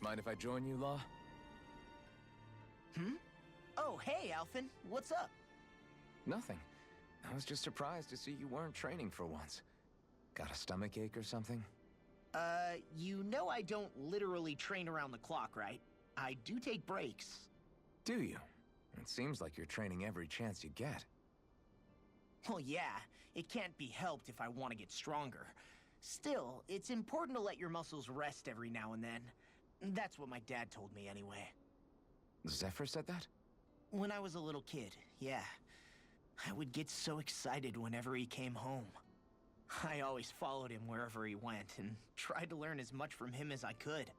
Mind if I join you, Law? Hmm? Oh, hey, Alphen. What's up? Nothing. I was just surprised to see you weren't training for once. Got a stomachache or something? You know I don't literally train around the clock, right? I do take breaks. Do you? It seems like you're training every chance you get. Well, yeah, it can't be helped if I want to get stronger. Still, it's important to let your muscles rest every now and then. That's what my dad told me anyway. Zephyr said that? When I was a little kid, yeah. I would get so excited whenever he came home. I always followed him wherever he went and tried to learn as much from him as I could.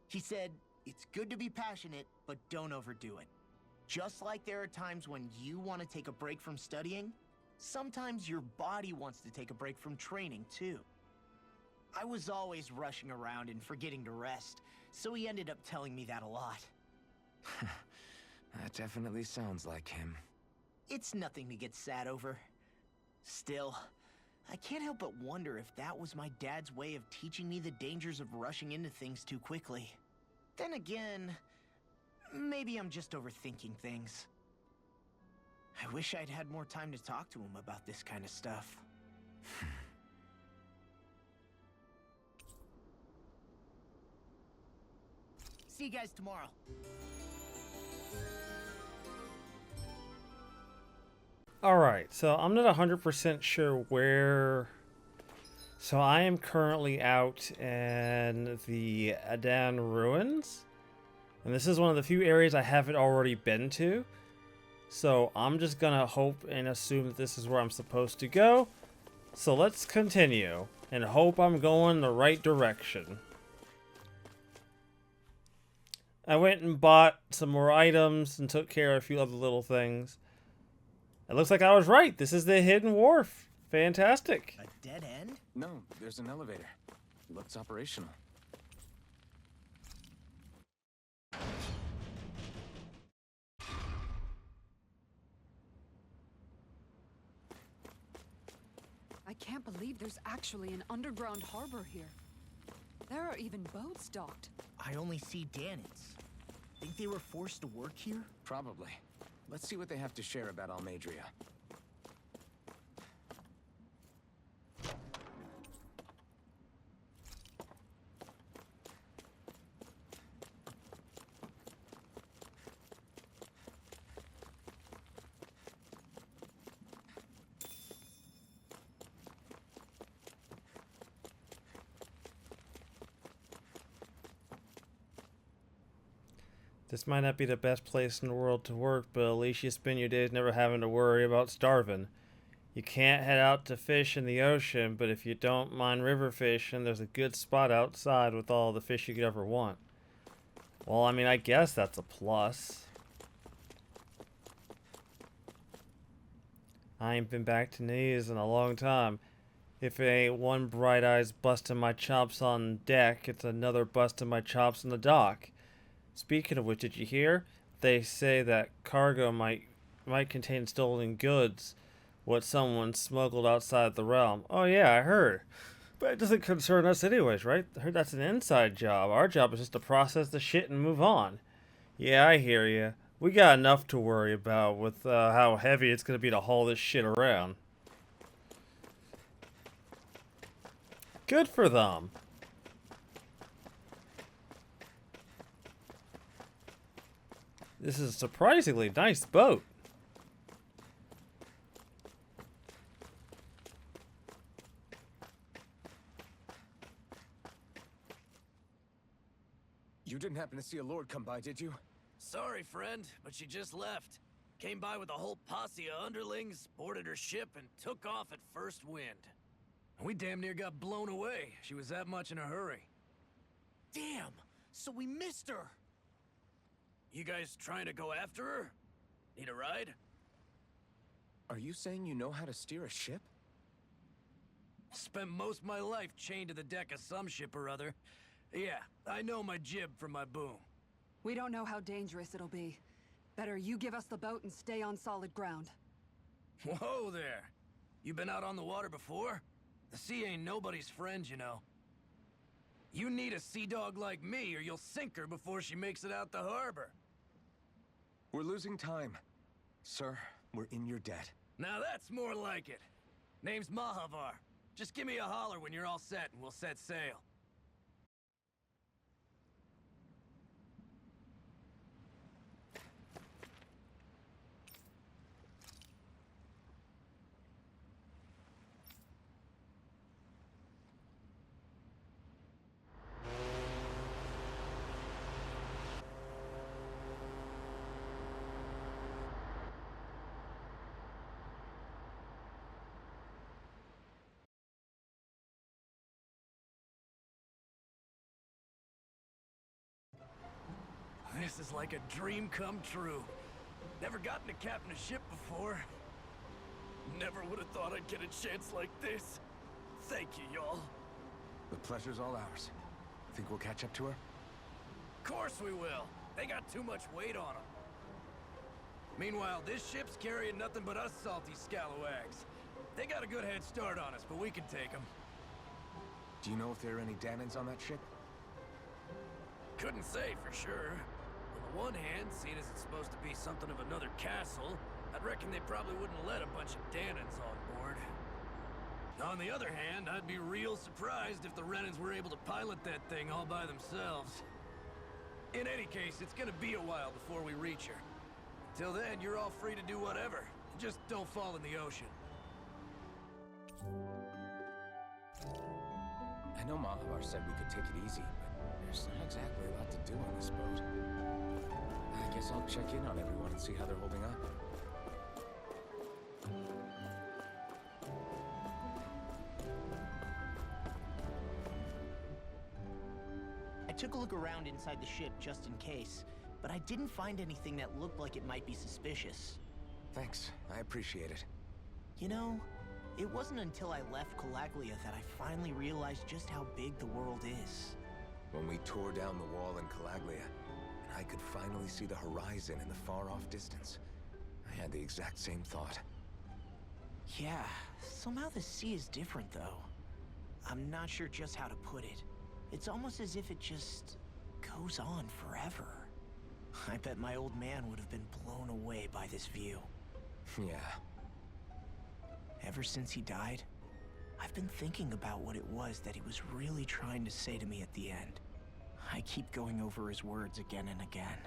He said, it's good to be passionate, but don't overdo it. Just like there are times when you want to take a break from studying, sometimes your body wants to take a break from training too. I was always rushing around and forgetting to rest, so he ended up telling me that a lot. That definitely sounds like him. It's nothing to get sad over. Still, I can't help but wonder if that was my dad's way of teaching me the dangers of rushing into things too quickly. Then again, maybe I'm just overthinking things. I wish I'd had more time to talk to him about this kind of stuff. See you guys tomorrow. Alright, so I'm not 100% sure where... So I am currently out in the Adan Ruins. And this is one of the few areas I haven't already been to. So I'm just gonna hope and assume that this is where I'm supposed to go. So let's continue and hope I'm going the right direction. I went and bought some more items and took care of a few other little things. It looks like I was right. This is the hidden wharf. Fantastic. A dead end? No, there's an elevator. Looks operational. I can't believe there's actually an underground harbor here. There are even boats docked. I only see Danits. Think they were forced to work here? Probably. Let's see what they have to share about Almeidrea. This might not be the best place in the world to work, but at least you spend your days never having to worry about starving. You can't head out to fish in the ocean, but if you don't mind river fishing, there's a good spot outside with all the fish you could ever want. Well, I mean, I guess that's a plus. I ain't been back to knees in a long time. If it ain't one bright eyes busting my chops on deck, it's another busting my chops on the dock. Speaking of which, did you hear? They say that cargo might contain stolen goods, what someone smuggled outside the realm. Oh yeah, I heard. But it doesn't concern us anyways, right? I heard that's an inside job. Our job is just to process the shit and move on. Yeah, I hear you. We got enough to worry about with how heavy it's going to be to haul this shit around. Good for them. This is a surprisingly nice boat. You didn't happen to see a lord come by, did you? Sorry, friend, but she just left. Came by with a whole posse of underlings, boarded her ship, and took off at first wind. We damn near got blown away. She was that much in a hurry. Damn! So we missed her! You guys trying to go after her? Need a ride? Are you saying you know how to steer a ship? Spent most of my life chained to the deck of some ship or other. Yeah, I know my jib from my boom. We don't know how dangerous it'll be. Better you give us the boat and stay on solid ground. Whoa there! You been out on the water before? The sea ain't nobody's friend, you know. You need a sea dog like me, or you'll sink her before she makes it out the harbor. We're losing time. Sir, we're in your debt. Now that's more like it. Name's Mahavar. Just give me a holler when you're all set and we'll set sail. This is like a dream come true. Never gotten to captain a ship before. Never would have thought I'd get a chance like this. Thank you, y'all. The pleasure's all ours. Think we'll catch up to her? Of course we will. They got too much weight on them. Meanwhile, this ship's carrying nothing but us salty scalawags. They got a good head start on us, but we can take them. Do you know if there are any Danans on that ship? Couldn't say for sure. On the one hand, seeing as it's supposed to be something of another castle, I'd reckon they probably wouldn't let a bunch of Danans on board. On the other hand, I'd be real surprised if the Renans were able to pilot that thing all by themselves. In any case, it's gonna be a while before we reach her. Till then, you're all free to do whatever. Just don't fall in the ocean. I know Mahavar said we could take it easy, but there's not exactly a lot to do on this boat. I guess I'll check in on everyone and see how they're holding up. I took a look around inside the ship just in case, but I didn't find anything that looked like it might be suspicious. Thanks, I appreciate it. You know, it wasn't until I left Calaglia that I finally realized just how big the world is. When we tore down the wall in Calaglia, and I could finally see the horizon in the far-off distance, I had the exact same thought. Yeah, somehow the sea is different though. I'm not sure just how to put it. It's almost as if it just goes on forever. I bet my old man would have been blown away by this view. Yeah. Ever since he died, I've been thinking about what it was that he was really trying to say to me at the end. I keep going over his words again and again.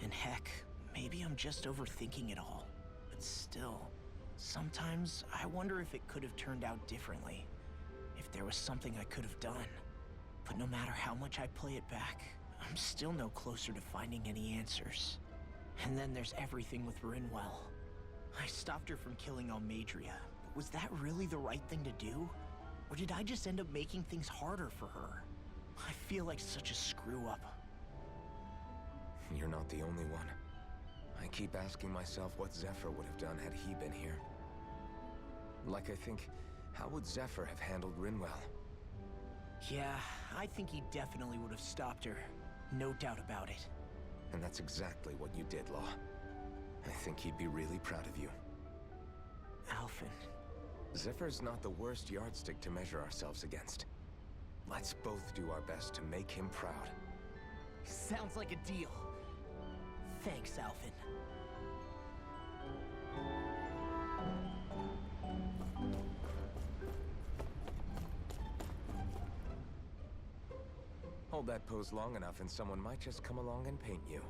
And heck, maybe I'm just overthinking it all. But still, sometimes I wonder if it could have turned out differently. If there was something I could have done. But no matter how much I play it back, I'm still no closer to finding any answers. And then there's everything with Rinwell. I stopped her from killing Almeidrea, but was that really the right thing to do? Or did I just end up making things harder for her? I feel like such a screw-up. You're not the only one. I keep asking myself what Zephyr would have done had he been here. Like I think, how would Zephyr have handled Rinwell? Yeah, I think he definitely would have stopped her. No doubt about it. And that's exactly what you did, Law. I think he'd be really proud of you. Alphen. Zephyr's not the worst yardstick to measure ourselves against. Let's both do our best to make him proud. Sounds like a deal. Thanks, Alphen. Hold that pose long enough and someone might just come along and paint you.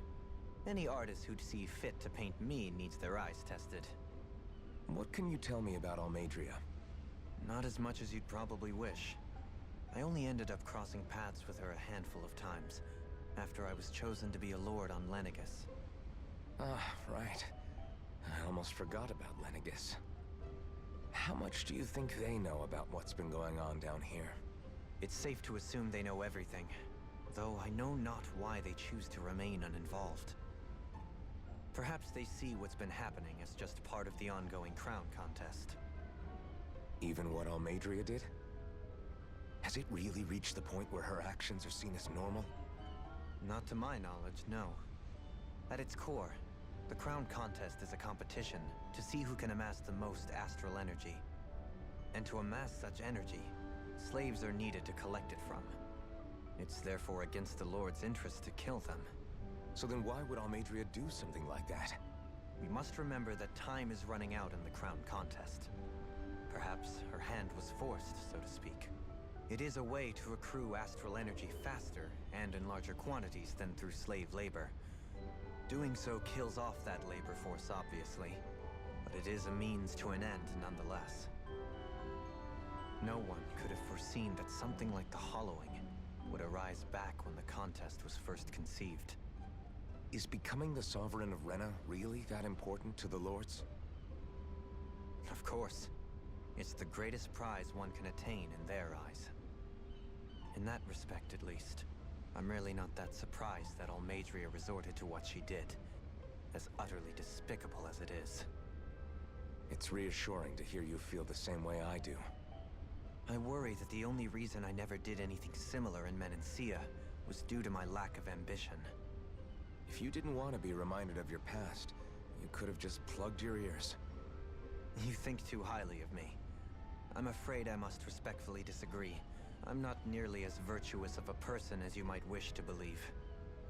Any artist who'd see fit to paint me needs their eyes tested. What can you tell me about Almeidrea? Not as much as you'd probably wish. I only ended up crossing paths with her a handful of times, after I was chosen to be a lord on Lenegis. Ah, right. I almost forgot about Lenegis. How much do you think they know about what's been going on down here? It's safe to assume they know everything, though I know not why they choose to remain uninvolved. Perhaps they see what's been happening as just part of the ongoing crown contest. Even what Almeidrea did? Has it really reached the point where her actions are seen as normal? Not to my knowledge, no. At its core, the crown contest is a competition to see who can amass the most astral energy. And to amass such energy, slaves are needed to collect it from. It's therefore against the Lord's interest to kill them. So then why would Almeidrea do something like that? We must remember that time is running out in the crown contest. Perhaps her hand was forced, so to speak. It is a way to accrue astral energy faster and in larger quantities than through slave labor. Doing so kills off that labor force, obviously, but it is a means to an end nonetheless. No one could have foreseen that something like the Hollowing would arise back when the contest was first conceived. Is becoming the Sovereign of Rena really that important to the Lords? Of course. It's the greatest prize one can attain in their eyes. In that respect, at least, I'm really not that surprised that Almeidrea resorted to what she did, as utterly despicable as it is. It's reassuring to hear you feel the same way I do. I worry that the only reason I never did anything similar in Menancia was due to my lack of ambition. If you didn't want to be reminded of your past, you could have just plugged your ears. You think too highly of me. I'm afraid I must respectfully disagree. I'm not nearly as virtuous of a person as you might wish to believe.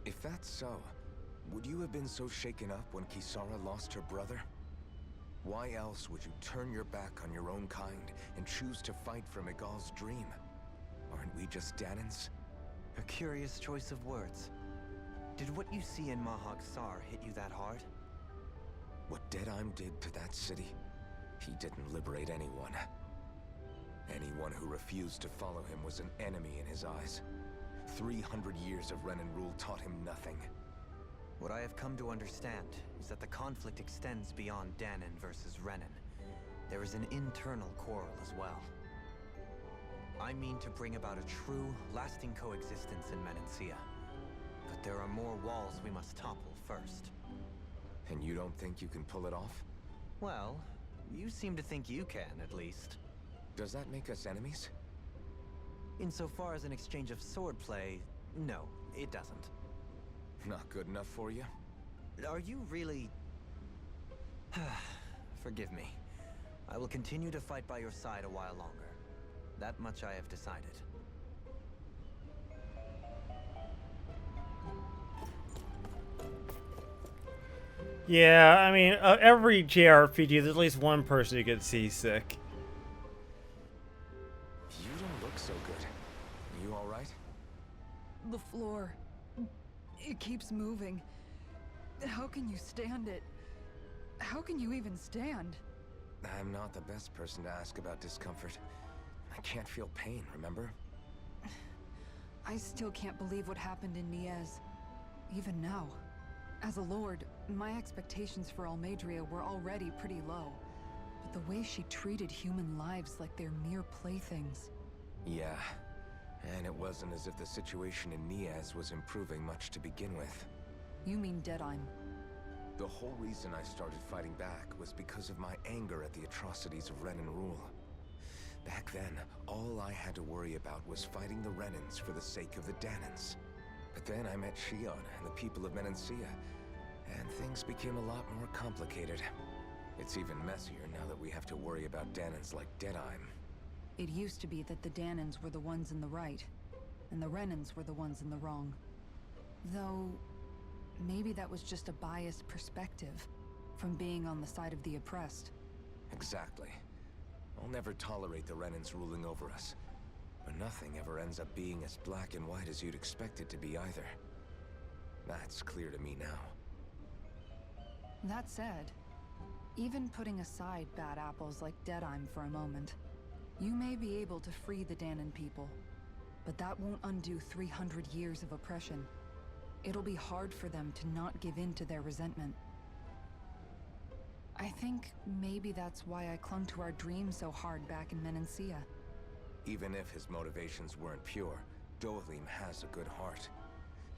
If that's so, would you have been so shaken up when Kisara lost her brother? Why else would you turn your back on your own kind and choose to fight for Miguel's dream? Aren't we just Danans? A curious choice of words. Did what you see in Mahag Sar hit you that hard? What Deadheim did to that city, he didn't liberate anyone. Anyone who refused to follow him was an enemy in his eyes. 300 years of Renan rule taught him nothing. What I have come to understand is that the conflict extends beyond Danan versus Renan. There is an internal quarrel as well. I mean to bring about a true, lasting coexistence in Menancia. But there are more walls we must topple first. And you don't think you can pull it off? Well, you seem to think you can, at least. Does that make us enemies? Insofar as an exchange of swordplay, no, it doesn't. Not good enough for you? Are you really... Forgive me. I will continue to fight by your side a while longer. That much I have decided. Yeah, I mean, every JRPG, there's at least one person who gets seasick. You don't look so good. You alright? The floor. It keeps moving. How can you stand it? How can you even stand? I'm not the best person to ask about discomfort. I can't feel pain, remember? I still can't believe what happened in Niez. Even now. As a lord, my expectations for Almeidrea were already pretty low. But the way she treated human lives like they're mere playthings. Yeah. And it wasn't as if the situation in Niez was improving much to begin with. You mean Deadheim? The whole reason I started fighting back was because of my anger at the atrocities of Renan rule. Back then, all I had to worry about was fighting the Renans for the sake of the Danans. But then I met Shion and the people of Menancia, and things became a lot more complicated. It's even messier now that we have to worry about Danans like Deadheim. It used to be that the Danans were the ones in the right, and the Renans were the ones in the wrong. Though, maybe that was just a biased perspective from being on the side of the oppressed. Exactly. I'll never tolerate the Renans ruling over us. But nothing ever ends up being as black and white as you'd expect it to be either. That's clear to me now. That said, even putting aside bad apples like Deadheim for a moment, you may be able to free the Danan people, but that won't undo 300 years of oppression. It'll be hard for them to not give in to their resentment. I think maybe that's why I clung to our dream so hard back in Menancia. Even if his motivations weren't pure, Dohalim has a good heart.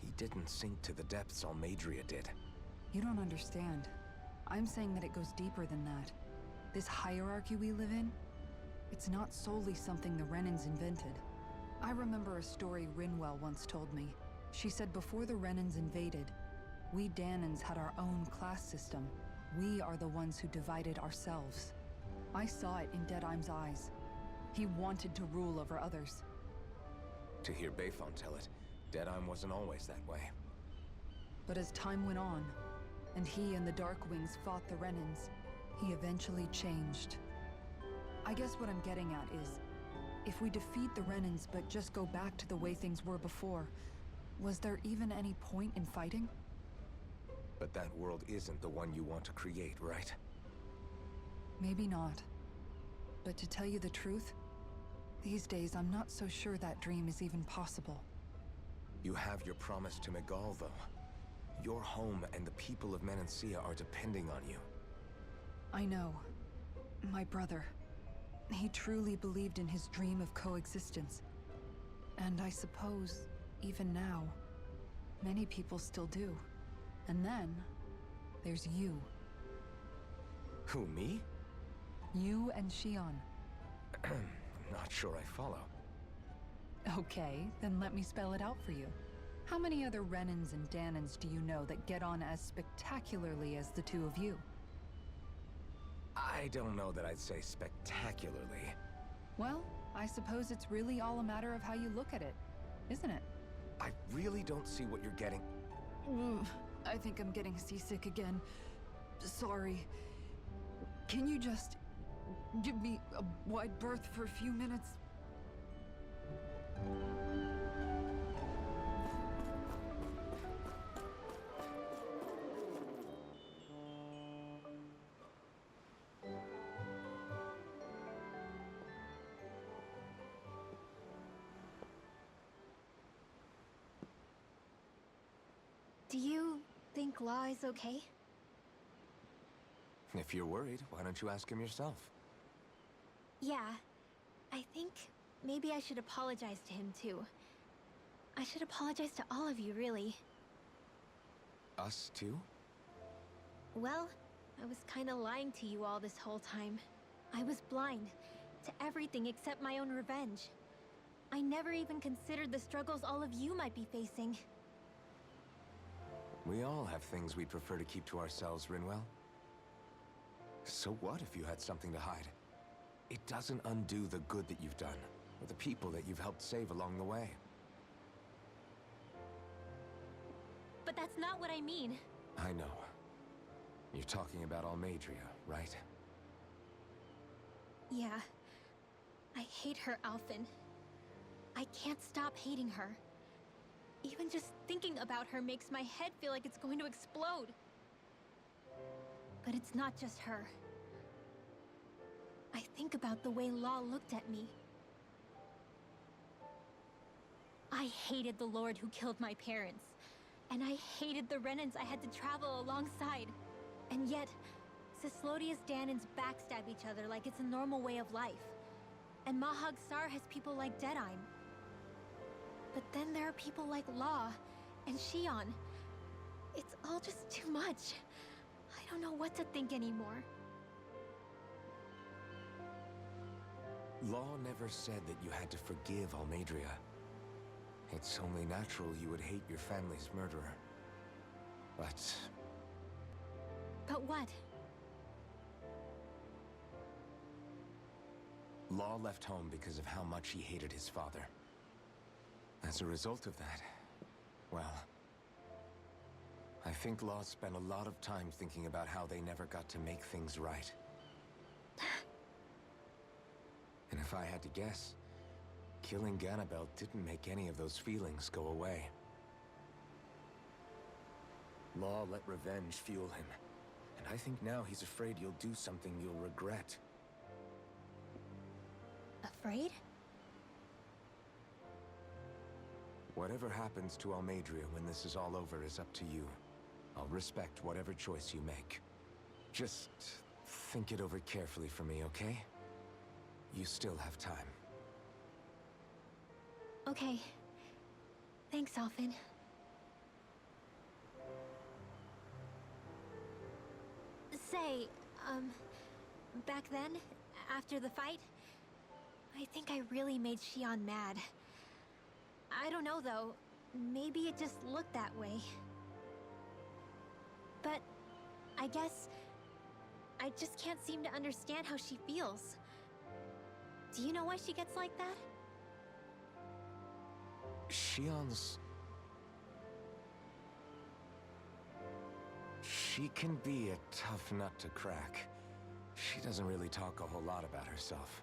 He didn't sink to the depths Almeidrea did. You don't understand. I'm saying that it goes deeper than that. This hierarchy we live in, it's not solely something the Renans invented. I remember a story Rinwell once told me. She said before the Renans invaded, we Danans had our own class system. We are the ones who divided ourselves. I saw it in Deadheim's eyes. He wanted to rule over others. To hear Bayfon tell it, Deadeye wasn't always that way. But as time went on, and he and the Darkwings fought the Renans, he eventually changed. I guess what I'm getting at is, if we defeat the Renans but just go back to the way things were before, was there even any point in fighting? But that world isn't the one you want to create, right? Maybe not. But to tell you the truth, these days I'm not so sure that dream is even possible. You have your promise to Megal, though. Your home and the people of Menancia are depending on you. I know. My brother. He truly believed in his dream of coexistence. And I suppose, even now, many people still do. And then, there's you. Who, me? You and Shion. Not sure I follow. Okay, then let me spell it out for you. How many other Renans and Danans do you know that get on as spectacularly as the two of you? I don't know that I'd say spectacularly. Well, I suppose it's really all a matter of how you look at it, isn't it? I really don't see what you're getting. I think I'm getting seasick again. Sorry. Can you just give me a wide berth for a few minutes? Do you think Law is okay? If you're worried, why don't you ask him yourself? Yeah. I think maybe I should apologize to him too. I should apologize to all of you, really. Us too? Well, I was kinda lying to you all this whole time. I was blind to everything except my own revenge. I never even considered the struggles all of you might be facing. We all have things we'd prefer to keep to ourselves, Rinwell. So what if you had something to hide? It doesn't undo the good that you've done, or the people that you've helped save along the way. But that's not what I mean. I know. You're talking about Almeidrea, right? Yeah. I hate her, Alphen. I can't stop hating her. Even just thinking about her makes my head feel like it's going to explode. But it's not just her. I think about the way Law looked at me. I hated the Lord who killed my parents. And I hated the Renans I had to travel alongside. And yet, Cislodia's Danans backstab each other like it's a normal way of life. And Mahag Sar has people like Deadeye. But then there are people like Law and Shion. It's all just too much. I don't know what to think anymore. Law never said that you had to forgive Almeidrea. It's only natural you would hate your family's murderer. But But what? Law left home because of how much he hated his father. As a result of that, well, I think Law spent a lot of time thinking about how they never got to make things right. And if I had to guess, killing Ganabel didn't make any of those feelings go away. Law let revenge fuel him, and I think now he's afraid you'll do something you'll regret. Afraid? Whatever happens to Almeidrea when this is all over is up to you. I'll respect whatever choice you make. Just think it over carefully for me, okay? You still have time. Okay. Thanks, Alphen. Say, back then, after the fight, I think I really made Shion mad. I don't know, though. Maybe it just looked that way. But I guess I just can't seem to understand how she feels. Do you know why she gets like that? Shion's... She can be a tough nut to crack. She doesn't really talk a whole lot about herself.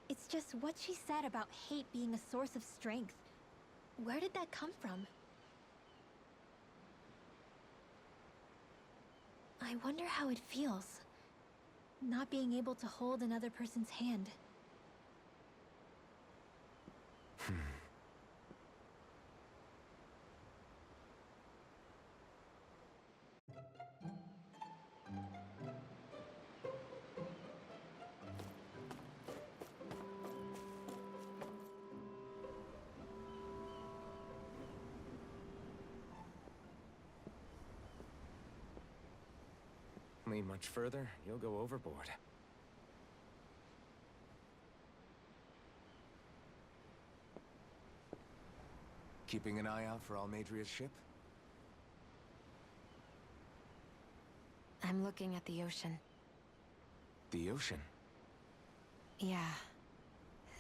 It's just what she said about hate being a source of strength. Where did that come from? I wonder how it feels, not being able to hold another person's hand. Lean much further, you'll go overboard. Keeping an eye out for Almeidrea's ship? I'm looking at the ocean. The ocean? Yeah.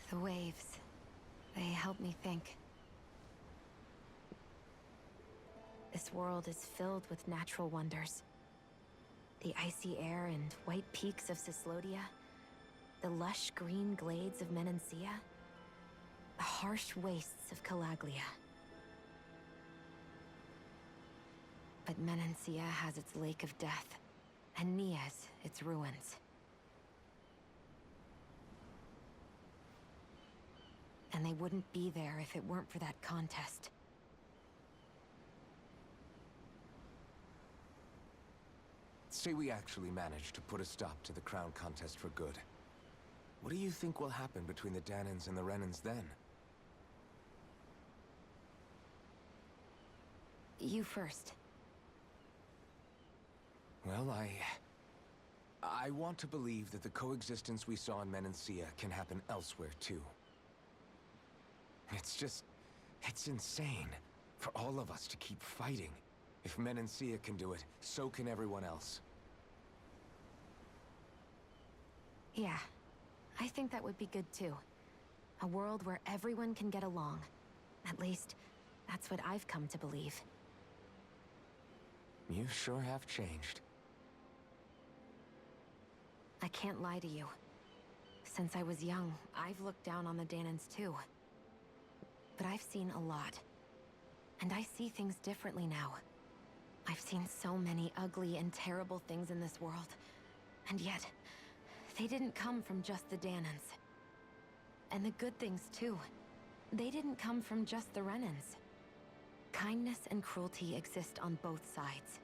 The waves. They help me think. This world is filled with natural wonders. The icy air and white peaks of Cyslodia, the lush green glades of Menancia, the harsh wastes of Calaglia. But Menancia has its Lake of Death, and Nias its ruins. And they wouldn't be there if it weren't for that contest. Say we actually manage to put a stop to the crown contest for good. What do you think will happen between the Danans and the Renans then? You first. Well, I want to believe that the coexistence we saw in Menancia can happen elsewhere, too. It's insane for all of us to keep fighting. If Menancia can do it, so can everyone else. Yeah, I think that would be good too. A world where everyone can get along. At least, that's what I've come to believe. You sure have changed. I can't lie to you. Since I was young, I've looked down on the Danans too. But I've seen a lot. And I see things differently now. I've seen so many ugly and terrible things in this world. And yet, they didn't come from just the Danans. And the good things too. They didn't come from just the Renans. Kindness and cruelty exist on both sides.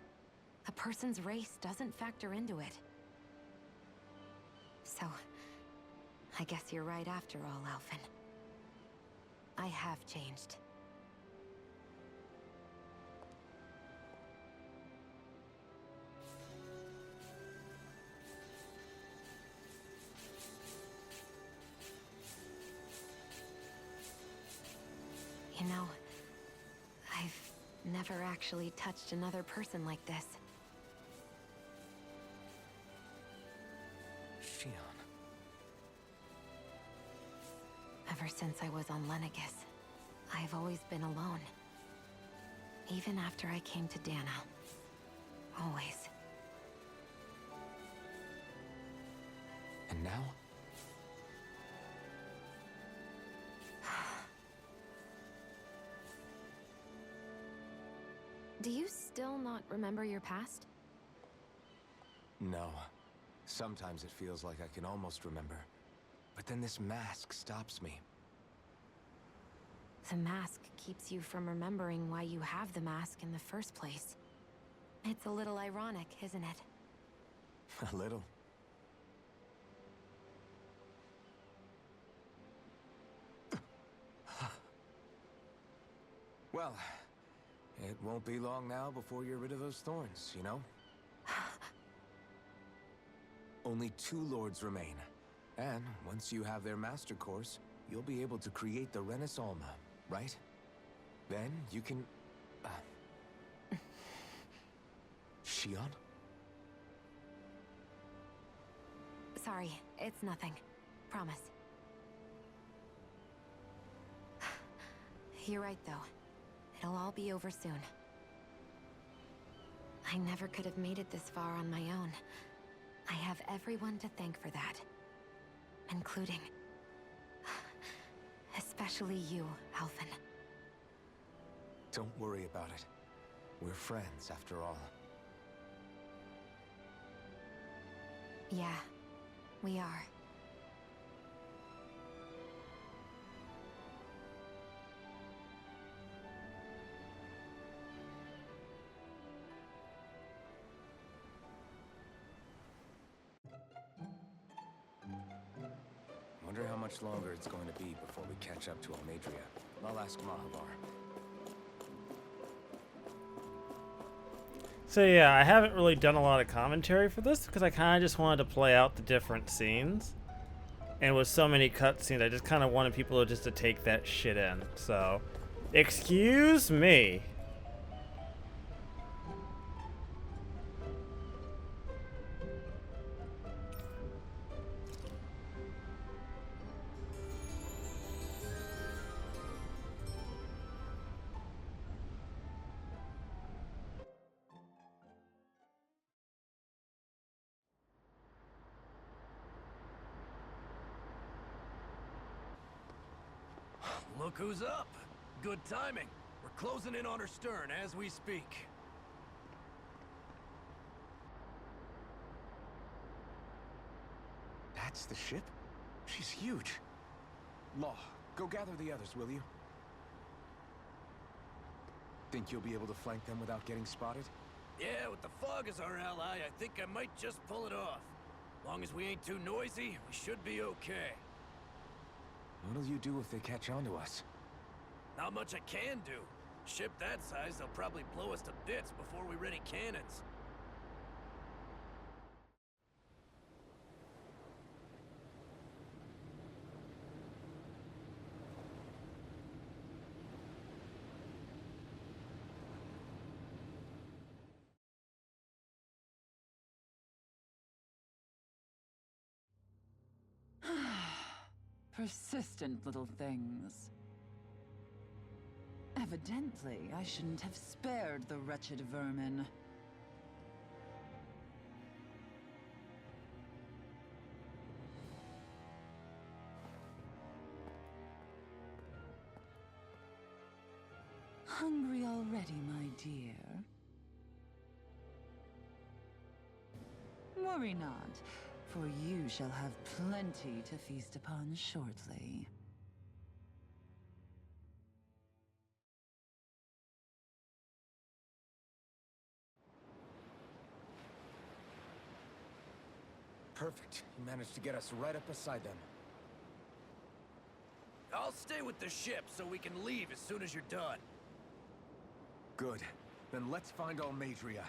A person's race doesn't factor into it. So, I guess you're right after all, Alphen. I have changed. You know, I've never actually touched another person like this. Shion. Ever since I was on Lenegis, I've always been alone. Even after I came to Dana. Always. And now? Do you still not remember your past? No. Sometimes it feels like I can almost remember. But then this mask stops me. The mask keeps you from remembering why you have the mask in the first place. It's a little ironic, isn't it? A little. Well, it won't be long now before you're rid of those thorns, you know? Only 2 lords remain. And once you have their master course, you'll be able to create the Renis Alma, right? Then you can... Shion? Sorry, it's nothing. Promise. You're right, though. It'll all be over soon. I never could have made it this far on my own. I have everyone to thank for that. Including... especially you, Alphen. Don't worry about it. We're friends, after all. Yeah, we are. Wonder how much longer it's going to be before we catch up to Almeidrea. I'll ask Mahavar. So yeah, I haven't really done a lot of commentary for this because I kind of just wanted to play out the different scenes. And with so many cutscenes, I just kind of wanted people to take that shit in. So, excuse me. Look who's up. Good timing. We're closing in on her stern as we speak. That's the ship? She's huge. Law, go gather the others, will you? Think you'll be able to flank them without getting spotted? Yeah, with the fog as our ally, I think I might just pull it off. Long as we ain't too noisy, we should be okay. What'll you do if they catch on to us? Not much I can do. Ship that size, they'll probably blow us to bits before we ready cannons. Persistent little things. Evidently, I shouldn't have spared the wretched vermin. Hungry already, my dear? Worry not, for you shall have plenty to feast upon shortly. Perfect. You managed to get us right up beside them. I'll stay with the ship so we can leave as soon as you're done. Good. Then let's find Almeidrea.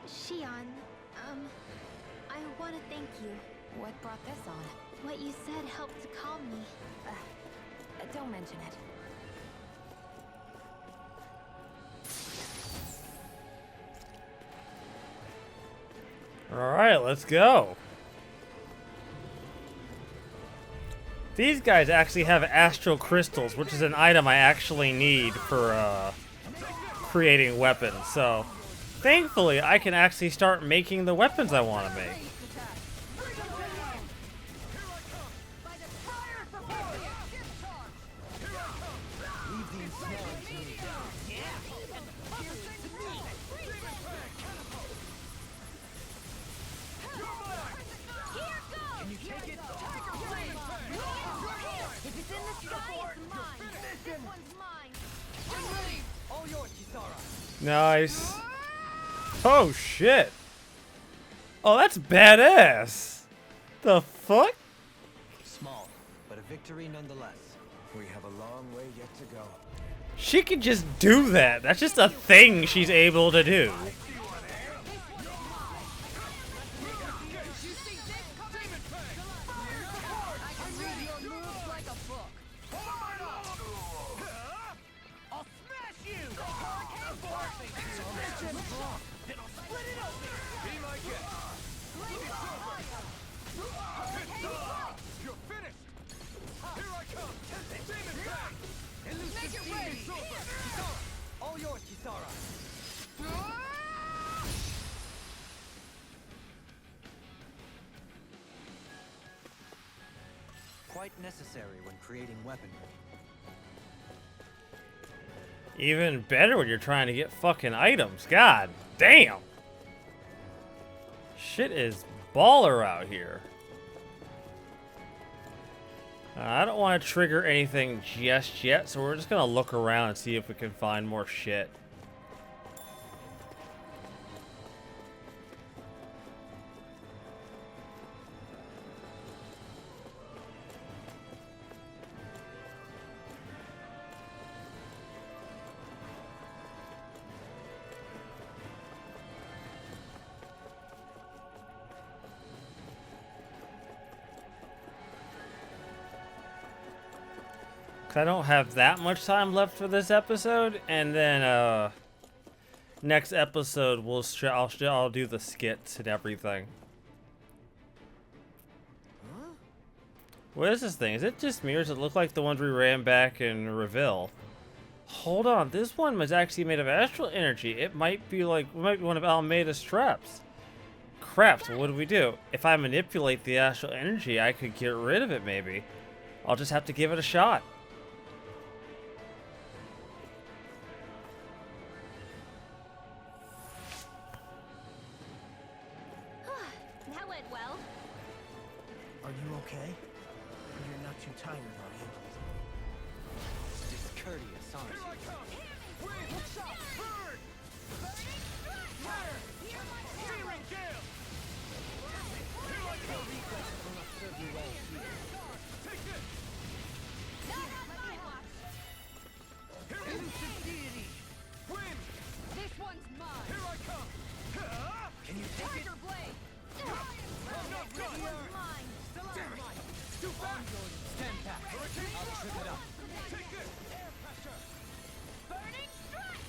Shion, I want to thank you. What brought this on? What you said helped to calm me. Don't mention it. Alright, let's go. These guys actually have astral crystals, which is an item I actually need for creating weapons. So, thankfully, I can actually start making the weapons I want to make. Nice. Oh shit. Oh, that's badass. The fuck? Small, but a victory nonetheless. We have a long way yet to go. She can just do that. That's just a thing she's able to do. Quite necessary when creating weaponry. Even better when you're trying to get fucking items. God damn. Shit is baller out here. I don't want to trigger anything just yet, so we're just gonna look around and see if we can find more shit. I don't have that much time left for this episode, and then next episode I'll do the skits and everything. Huh? What is this thing? Is it just me, or does it look like the ones we ran back in Reveal? Hold on, this one was actually made of astral energy. It might be one of Almeida's traps. Crap, so what do we do? If I manipulate the astral energy, I could get rid of it maybe. I'll just have to give it a shot. That went well. Are you okay? You're not too tired, are you? Discourteous, aren't you? This one's mine. Here I come! Can you take it? Tiger blade. This one's mine. Damn it! Too fast! Stand back. I'll trip it up. Take this! Air pressure! Burning strike.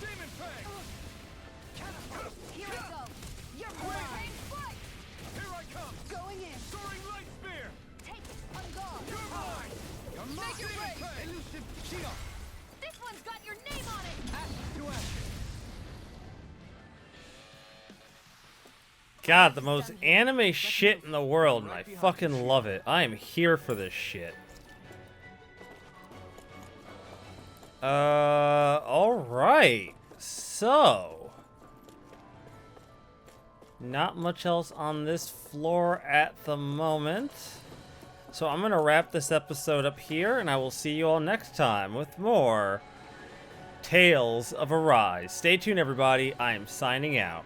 Demon Fang! Here we go. You're mine. Here I come! Going in. Soaring Light Spear! Take it. On guard. You're mine! You're Make it Demon rain. Fang! Elusive Shield. This one's got your name on it. To action. God, the most anime shit in the world, and I fucking love it. I am here for this shit. Alright. So, not much else on this floor at the moment. So I'm gonna wrap this episode up here, and I will see you all next time with more Tales of Arise. Stay tuned, everybody. I am signing out.